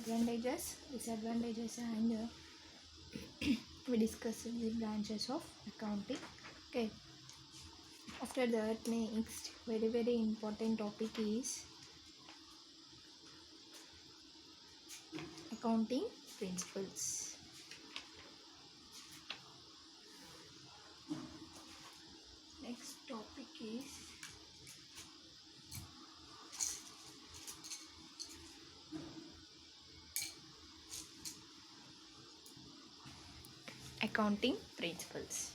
advantages, disadvantages, and we discussed the branches of accounting. Okay, after that, next very important topic is accounting principles. Next topic is accounting principles.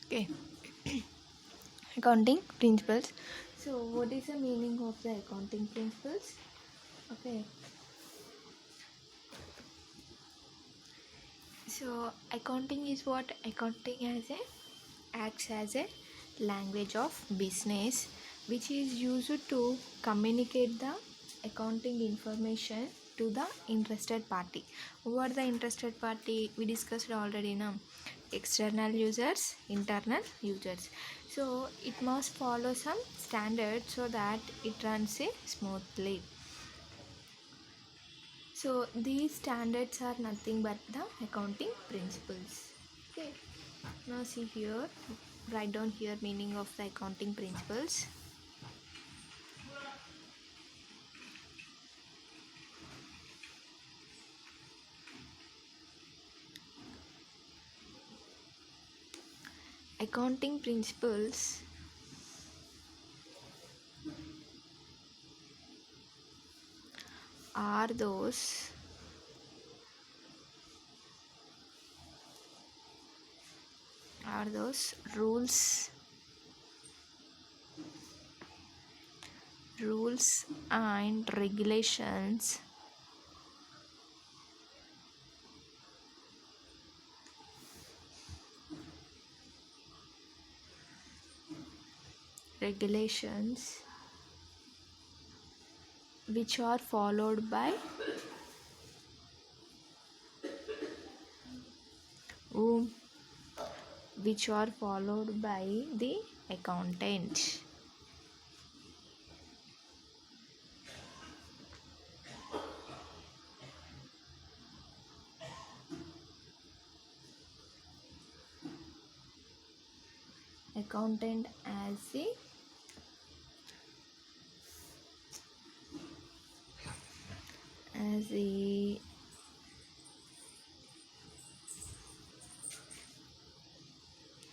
Okay, accounting principles. So, what is the meaning of the accounting principles? Okay, so accounting is what accounting acts as a language of business which is used to communicate the accounting information to the interested party. Who are the interested party? We discussed already now. External users, internal users. So it must follow some standards so that it runs smoothly. So these standards are nothing but the accounting principles. Okay. Now see here, write down here meaning of the accounting principles. Accounting principles are those rules and regulations which are followed by whom which are followed by the accountant. Accountant as a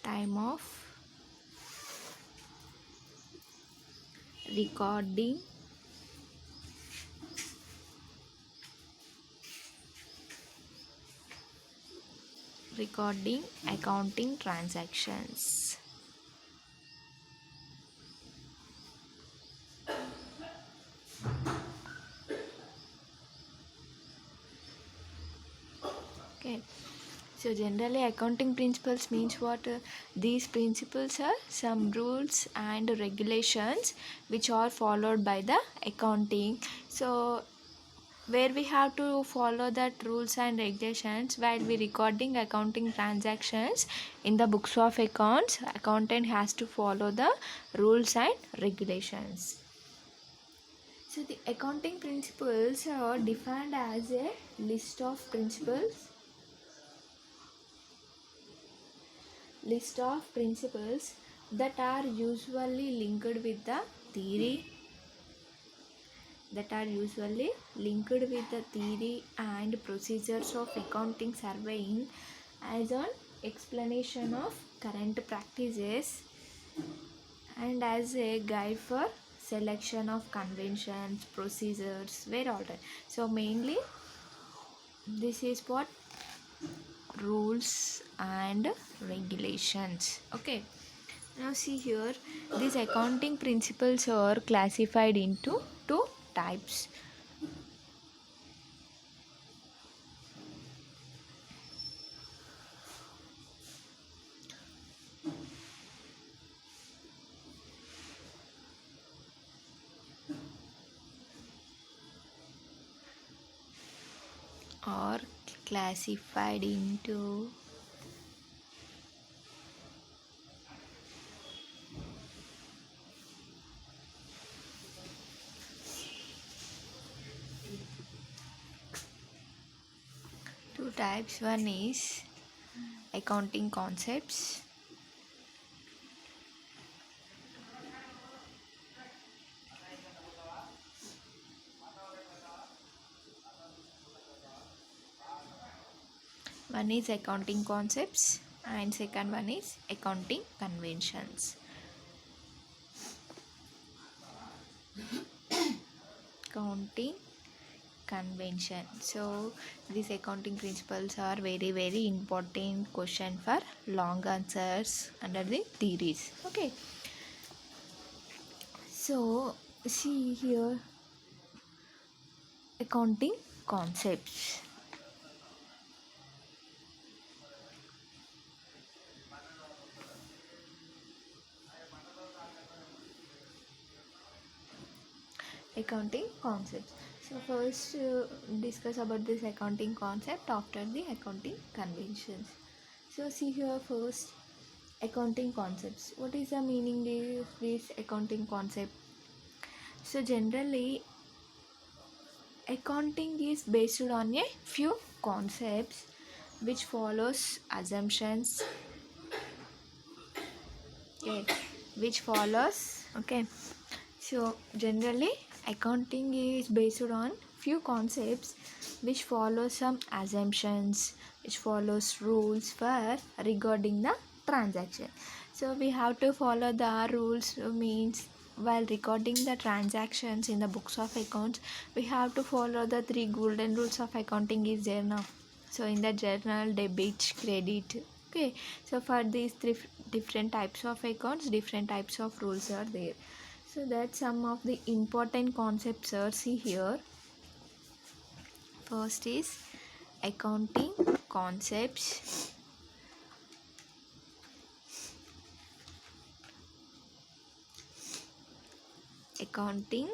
time of recording accounting transactions. Okay, so generally accounting principles means what? These principles are some rules and regulations which are followed by the accounting. So where we have to follow that rules and regulations while we recording accounting transactions in the books of accounts, accountant has to follow the rules and regulations. So the accounting principles are defined as a list of principles that are usually linked with the theory and procedures of accounting, surveying as an explanation of current practices and as a guide for selection of conventions, procedures, where ordered. So mainly this is what rules and regulations. Okay, Now see here, these accounting principles are classified into two types. Are classified into two types. One is accounting concepts. One is accounting concepts and second one is accounting conventions. Accounting convention. So these accounting principles are very important question for long answers under the theories. Okay. So see here, accounting concepts. Accounting concepts. So first discuss about this accounting concept after the accounting conventions. So see here first, accounting concepts. What is the meaning of this accounting concept? So generally accounting is based on a few concepts which follows assumptions, okay, which follows, okay. So generally accounting is based on few concepts which follow some assumptions, which follows rules for regarding the transaction. So we have to follow the rules, means while recording the transactions in the books of accounts, we have to follow the three golden rules of accounting is there now. So in the journal, debit, credit, okay. So for these three different types of accounts, different types of rules are there. So that's some of the important concepts are see here. First is accounting concepts. Accounting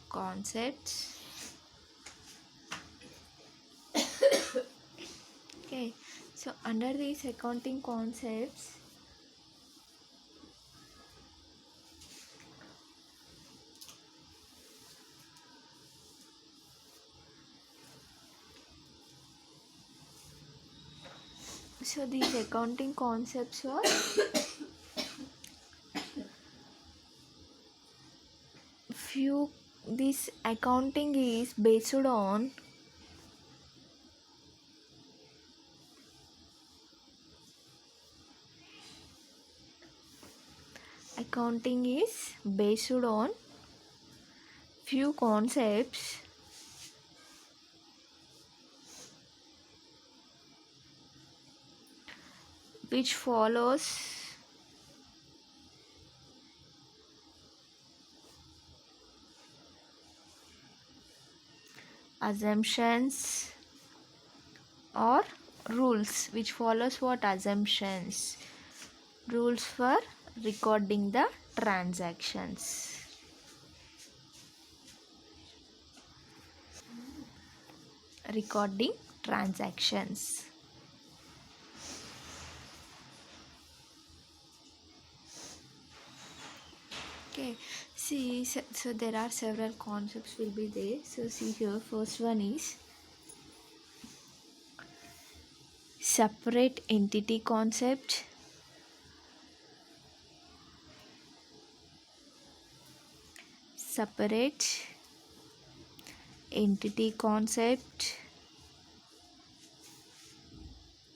concepts. Okay. So under these accounting concepts, so these accounting concepts are few. This accounting is based on accounting is based on few concepts which follows assumptions or rules, which follows what assumptions, rules for recording the transactions. Recording transactions. Okay, see, so there are several concepts will be there. So see here, first one is separate entity concept. Separate entity concept.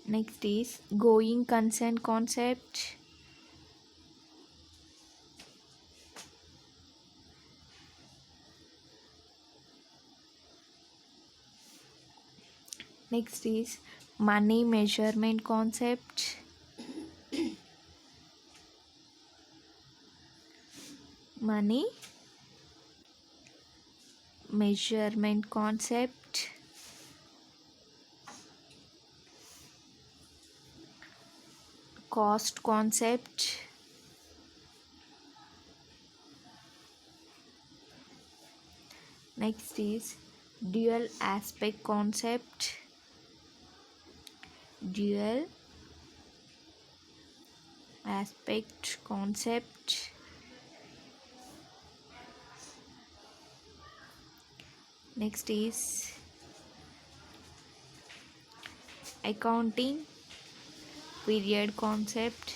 Next is going concern concept. Next is money measurement concept. money measurement concept, cost concept, next is dual aspect concept, dual aspect concept, next is accounting period concept,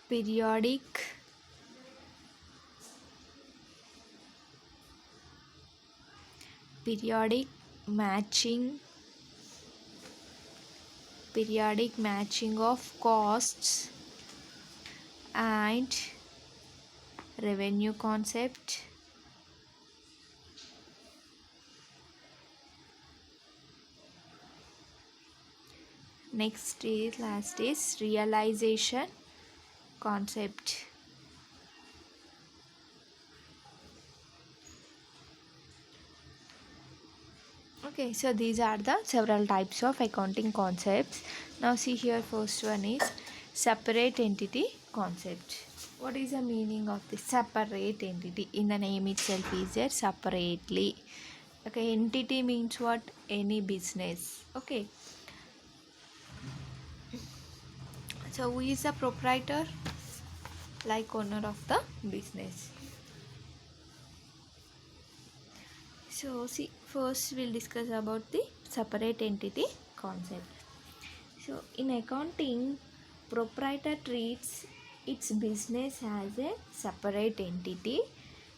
periodic periodic matching periodic matching of costs and revenue concept, next is last is realization concept. Okay, so these are the several types of accounting concepts. Now see here, first one is separate entity concept. What is the meaning of the separate entity? In the name itself is there, separately. Okay, entity means what? Any business. Okay, so who is the proprietor? Like owner of the business. So see, first we'll discuss about the separate entity concept. So in accounting, proprietor treats its business as a separate entity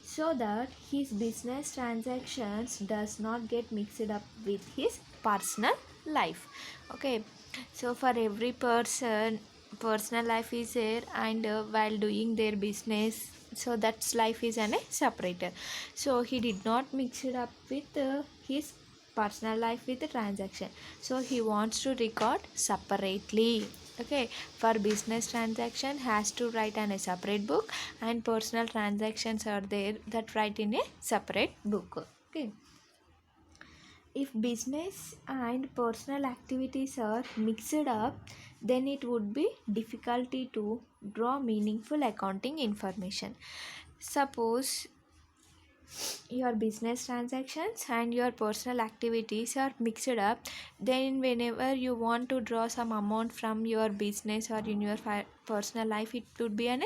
so that his business transactions does not get mixed up with his personal life. Okay, so for every person, personal life is there, and while doing their business, so that's life is an a separator. So he did not mix it up with his personal life with the transaction, so he wants to record separately. Okay, for business transaction has to write on a separate book, and personal transactions are there that write in a separate book. Okay, if business and personal activities are mixed up, then it would be difficulty to draw meaningful accounting information. Suppose your business transactions and your personal activities are mixed up, then whenever you want to draw some amount from your business or in your personal life, it would be a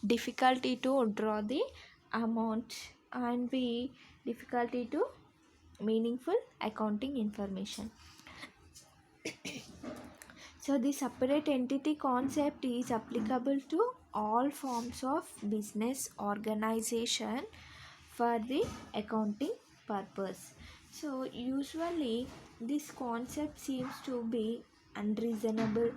difficulty to draw the amount and be difficulty to meaningful accounting information. So the separate entity concept is applicable to all forms of business organization for the accounting purpose. So usually this concept seems to be unreasonable,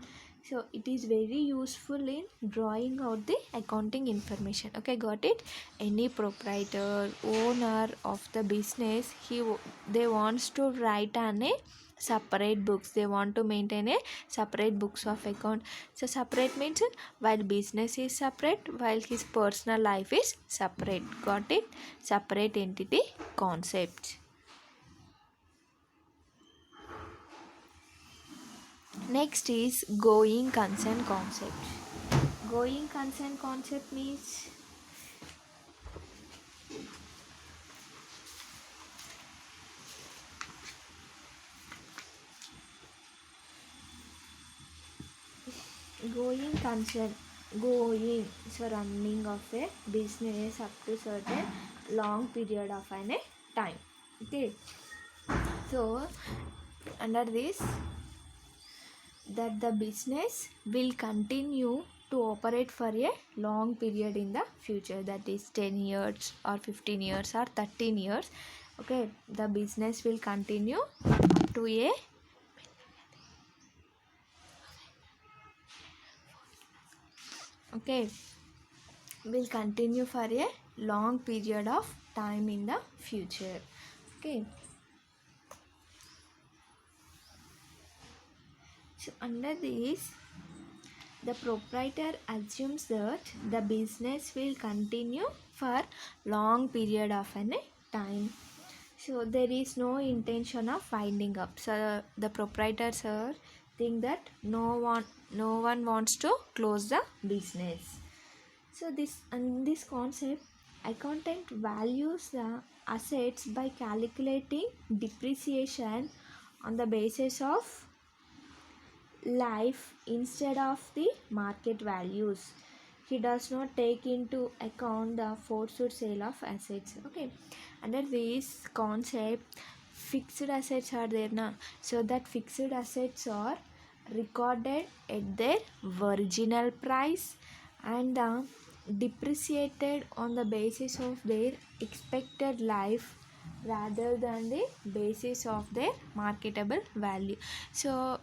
so it is very useful in drawing out the accounting information. Okay, got it? Any proprietor, owner of the business, they wants to write on a separate books, they want to maintain a separate books of account. So separate means while business is separate, while his personal life is separate. Got it? Separate entity concept. Next is going concern concept. Going concern concept means going concern, going, so running of a business up to certain long period of an a time. Okay, so under this, that the business will continue to operate for a long period in the future, that is 10 years or 15 years or 13 years. Okay, the business will continue up to a okay will continue for a long period of time in the future. Okay, so under this, the proprietor assumes that the business will continue for long period of an time. So there is no intention of winding up. So the proprietors think that no one wants to close the business. So this concept, accountant values the assets by calculating depreciation on the basis of life instead of the market values. He does not take into account the forced sale of assets. Okay, under this concept, fixed assets are there now. So that fixed assets are recorded at their original price and depreciated on the basis of their expected life rather than the basis of their marketable value. So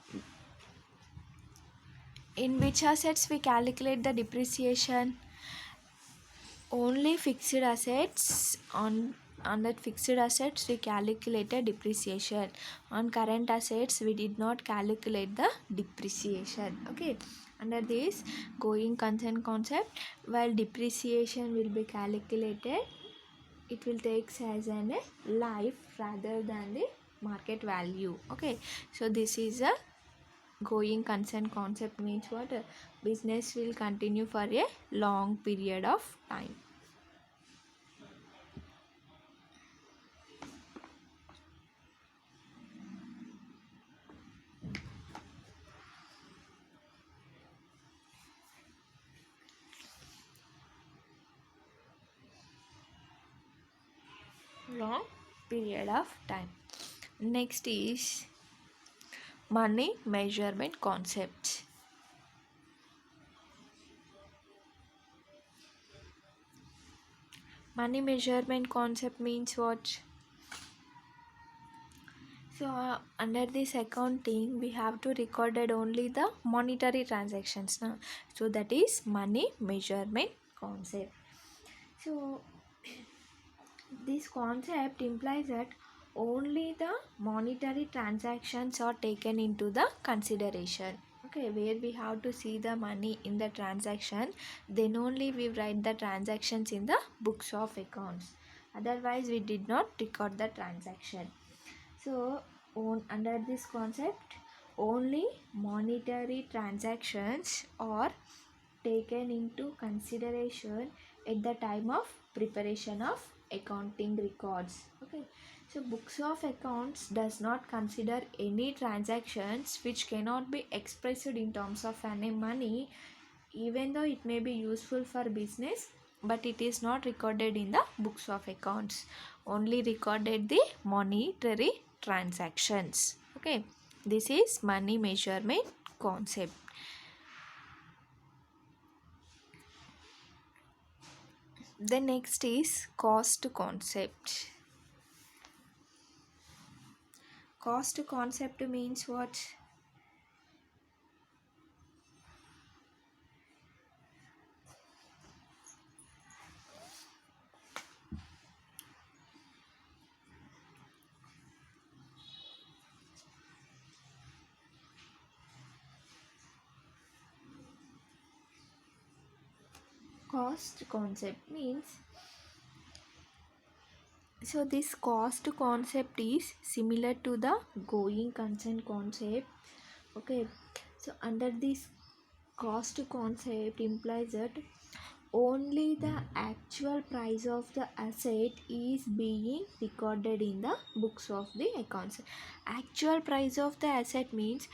in which assets we calculate the depreciation? Only fixed assets. On that fixed assets we calculated depreciation. On current assets we did not calculate the depreciation. Okay, under this going concern concept, while depreciation will be calculated, it will take as an life rather than the market value. Okay, so this is a going concern concept, means what? Business will continue for a long period of time. Long period of time. Next is money measurement concepts. Money measurement concept means what? So under this accounting we have to recorded only the monetary transactions now. So that is money measurement concept. So this concept implies that only the monetary transactions are taken into the consideration. Okay, where we have to see the money in the transaction, then only we write the transactions in the books of accounts. Otherwise we did not record the transaction. So under this concept, only monetary transactions are taken into consideration at the time of preparation of accounting records. Okay, so books of accounts does not consider any transactions which cannot be expressed in terms of any money, even though it may be useful for business, but it is not recorded in the books of accounts. Only recorded the monetary transactions. Okay, this is money measurement concept. The next is cost concept. Cost concept means what? Cost concept means, so this cost concept is similar to the going concern concept. Okay, so under this cost concept implies that only the actual price of the asset is being recorded in the books of the accounts. Actual price of the asset means,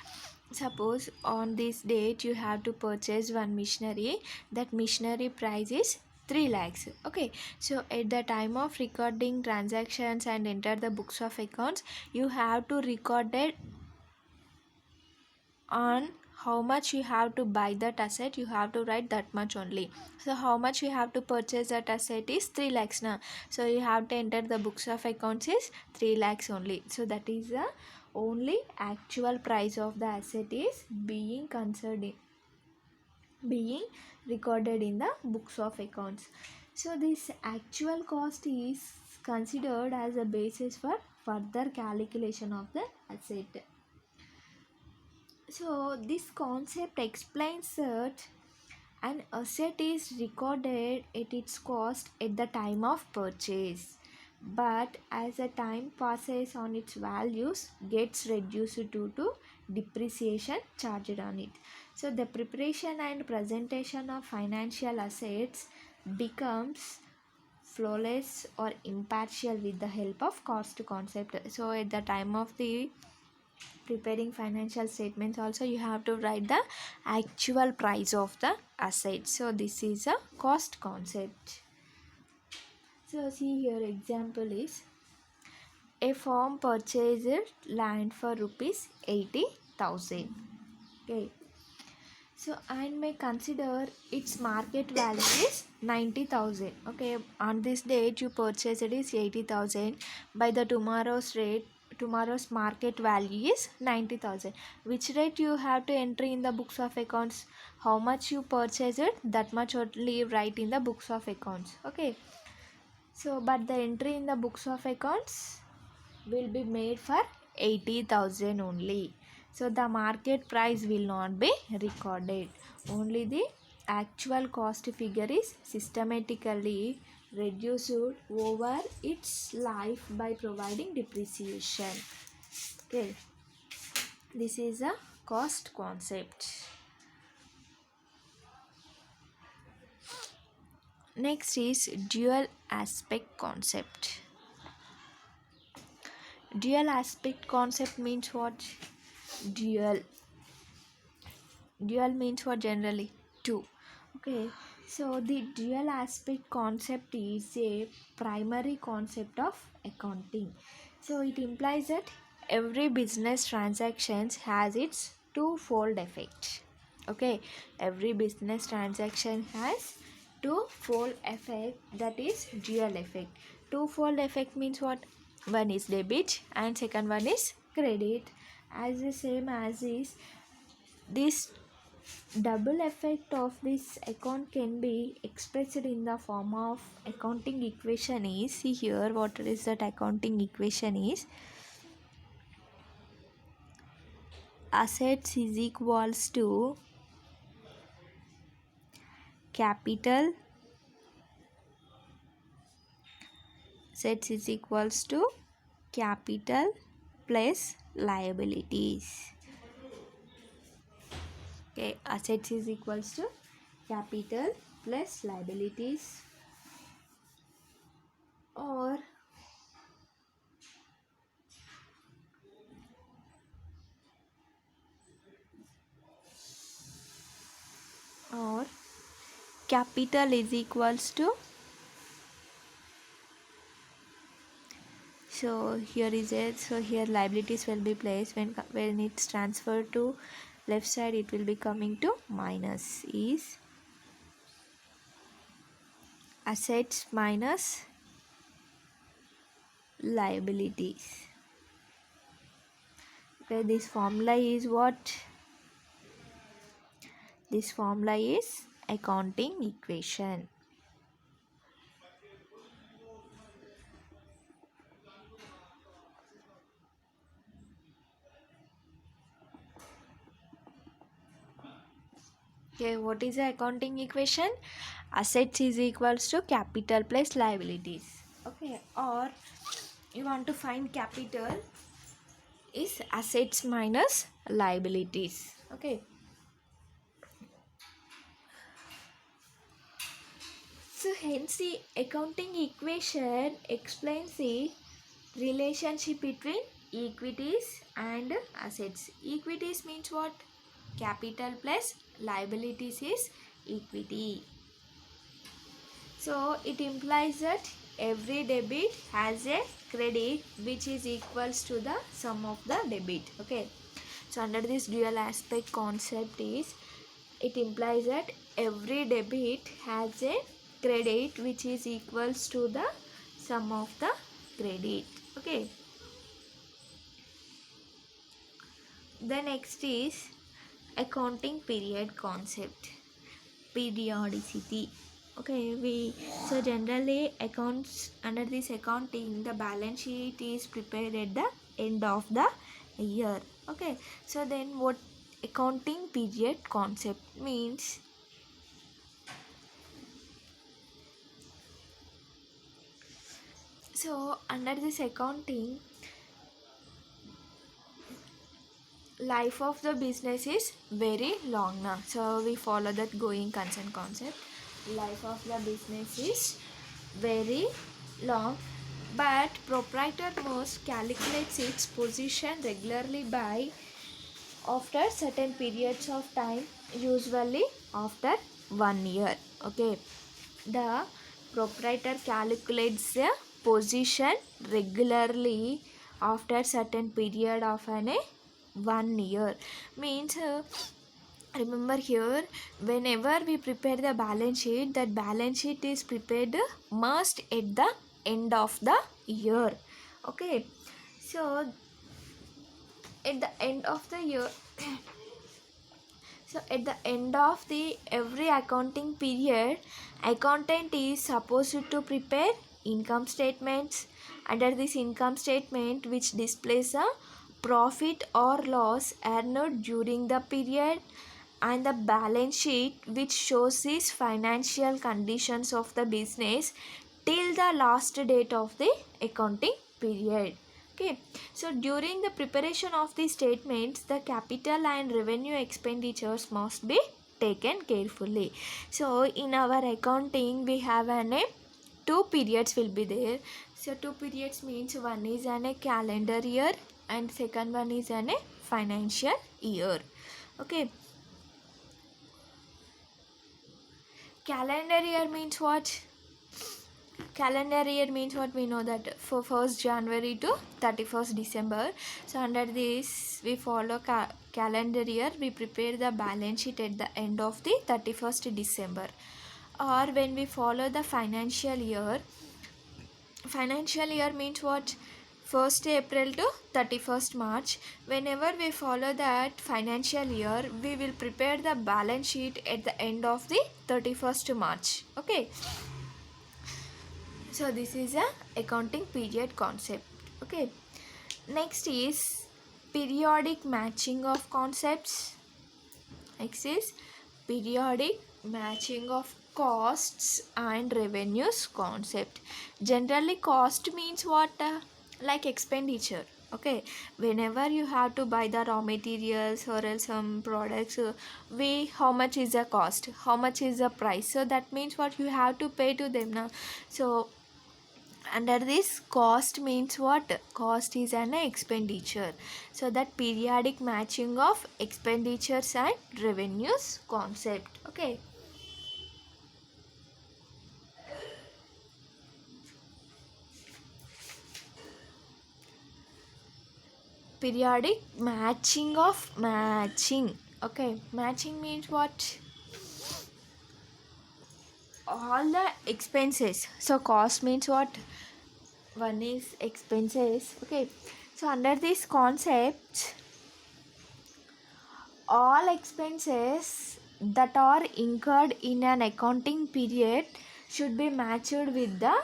suppose on this date you have to purchase one machinery, that machinery price is 3 lakhs. Okay, so at the time of recording transactions and enter the books of accounts, you have to record it on how much you have to buy that asset. You have to write that much only. So how much you have to purchase that asset is 3 lakhs now, so you have to enter the books of accounts is 3 lakhs only. So that is the only actual price of the asset is being considered in. being recorded in the books of accounts. So this actual cost is considered as a basis for further calculation of the asset. So this concept explains that an asset is recorded at its cost at the time of purchase, but as the time passes on its values gets reduced due to depreciation charged on it. So the preparation and presentation of financial assets becomes flawless or impartial with the help of cost concept. So at the time of the preparing financial statements also, you have to write the actual price of the asset. So this is a cost concept. So see here, example is a firm purchased land for rupees 80,000. Okay, so and may consider its market value is 90,000. Okay, on this date you purchased it is 80,000. By the tomorrow's rate, tomorrow's market value is 90,000. Which rate you have to enter in the books of accounts? How much you purchased it, that much only write in the books of accounts. Okay, so but the entry in the books of accounts will be made for 80,000 only. So the market price will not be recorded. Only the actual cost figure is systematically reduced over its life by providing depreciation. Okay, this is a cost concept. Next is dual aspect concept. Dual aspect concept means what? Dual means what? Generally two. Okay, so the dual aspect concept is a primary concept of accounting. So it implies that every business transactions has its twofold effect. Okay, every business transaction has twofold effect, that is dual effect. Twofold effect means what? One is debit and second one is credit. As the same as is this double effect of this account can be expressed in the form of accounting equation is, see here what is that accounting equation is, assets is equals to capital, assets is equals to capital plus liabilities. Okay, assets is equals to capital plus liabilities, or capital is equals to, so here is it, so here liabilities will be placed when it's transferred to left side, it will be coming to minus, is assets minus liabilities. Okay, this formula is what? This formula is accounting equation. Okay, what is the accounting equation? Assets is equals to capital plus liabilities. Okay, or you want to find capital is assets minus liabilities. Okay, so hence the accounting equation explains the relationship between equities and assets. Equities means what? Capital plus liabilities is equity. So it implies that every debit has a credit which is equals to the sum of the debit. Okay, so under this dual aspect concept is, it implies that every debit has a credit which is equals to the sum of the credit. Okay, the next is accounting period concept. periodicity. Okay, we so generally accounts under this accounting, the balance sheet is prepared at the end of the year. Okay, so then what accounting period concept means? So under this accounting, life of the business is very long now, so we follow that going concern concept. Life of the business is very long, but proprietor must calculates its position regularly by after certain periods of time, usually after 1 year. Okay, the proprietor calculates the position regularly after certain period of an 1 year. Means remember here, whenever we prepare the balance sheet, that balance sheet is prepared must at the end of the year. Okay, so at the end of the year, so at the end of the every accounting period, accountant is supposed to prepare income statements. Under this income statement, which displays a profit or loss earned during the period, and the balance sheet, which shows these financial conditions of the business till the last date of the accounting period. Okay, so during the preparation of the statements, the capital and revenue expenditures must be taken carefully. So in our accounting, we have two periods will be there. So two periods means one is a calendar year and second one is a financial year. Okay, calendar year means what? Calendar year means what? We know that for 1st January to 31st December. So under this we follow calendar year, we prepare the balance sheet at the end of the 31st December. Or when we follow the financial year means what? 1st April to 31st March. Whenever we follow that financial year, we will prepare the balance sheet at the end of the 31st March. Okay, so this is a accounting period concept. Okay, next is periodic matching of concepts. Next is periodic matching of costs and revenues concept. Generally cost means what? Like expenditure. Okay, whenever you have to buy the raw materials or else some products, we how much is the cost, how much is the price, so that means what you have to pay to them now. So under this cost means what? Cost is an expenditure. So that periodic matching of expenditures and revenues concept. Okay, periodic matching of matching. Okay, matching means what? All the expenses. So cost means what? One is expenses. Okay, so under this concept, all expenses that are incurred in an accounting period should be matched with the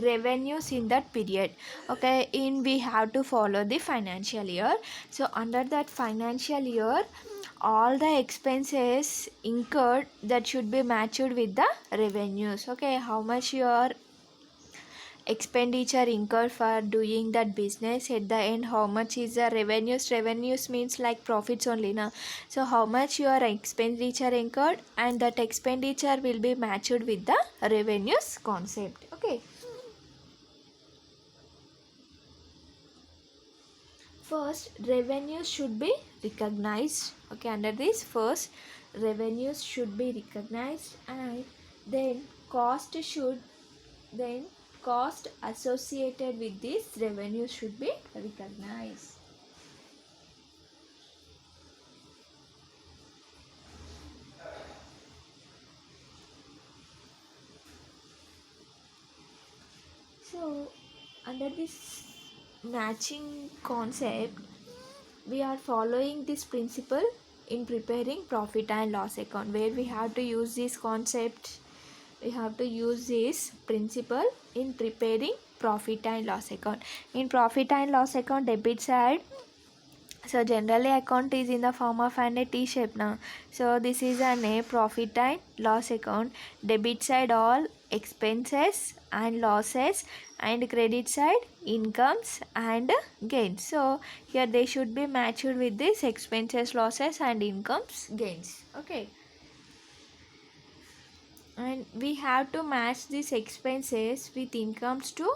revenues in that period. Okay, in we have to follow the financial year. So under that financial year, all the expenses incurred that should be matched with the revenues. Okay, how much your expenditure incurred for doing that business, at the end how much is the revenues means like profits only now. So how much your expenditure incurred, and that expenditure will be matched with the revenues concept. Okay, first revenues should be recognized. Okay, under this first revenues should be recognized, and then then cost associated with this revenue should be recognized. So under this matching concept, we are following this principle in preparing profit and loss account, where we have to use this concept, we have to use this principle in preparing profit and loss account. In profit and loss account, debit side, so generally account is in the form of an a T shape now. So this is an a profit and loss account. Debit side all expenses and losses, and credit side incomes and gains. So here they should be matched with this expenses, losses and incomes, gains. Okay. And we have to match these expenses with incomes to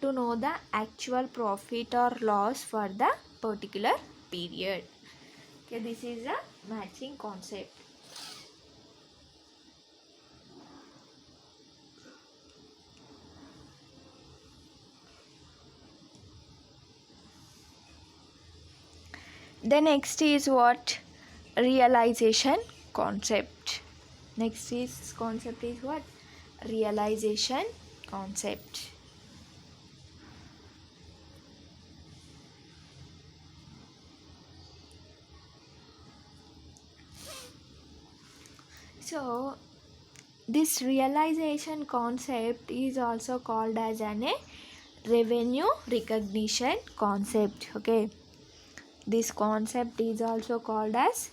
know the actual profit or loss for the particular period. Okay, this is a matching concept. The next is what? Realization concept. Next is concept is what? Realization concept. So this realization concept is also called as a revenue recognition concept. Okay, this concept is also called as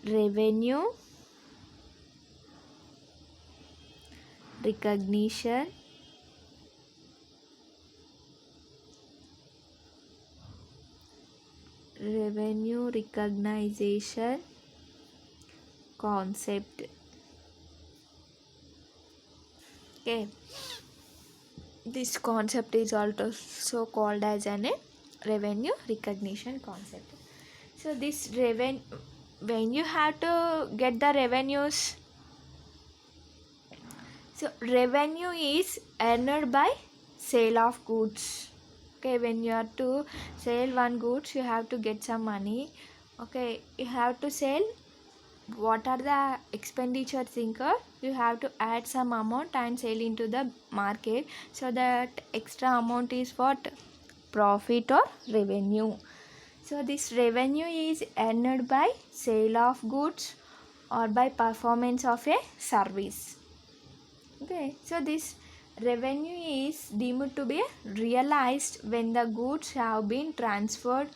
revenue recognition concept. Okay, this concept is also called as a revenue recognition concept. So this when you have to get the revenues, so revenue is earned by sale of goods. Okay, when you have to sell one goods, you have to get some money. Okay, you have to sell, what are the expenditures incurred, you have to add some amount and sell into the market, so that extra amount is what? Profit or revenue. So this revenue is earned by sale of goods or by performance of a service. Okay, so this revenue is deemed to be realized when the goods have been transferred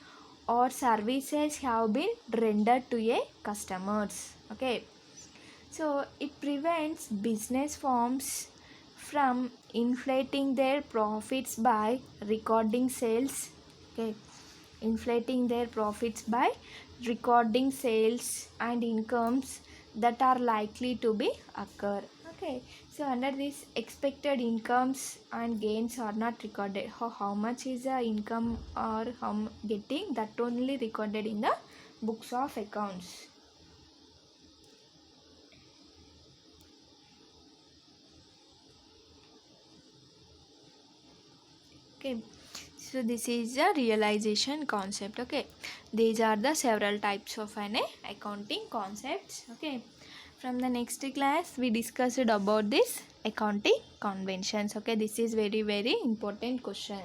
or services have been rendered to a customers. Okay, so it prevents business firms from inflating their profits by recording sales. Okay, inflating their profits by recording sales and incomes that are likely to be occur. Okay, so under this, expected incomes and gains are not recorded. How much is the income or how getting, that only recorded in the books of accounts. Okay, so this is the realization concept. Okay, these are the several types of an accounting concepts. Okay, from the next class we discussed about this accounting conventions. Okay, this is very important question.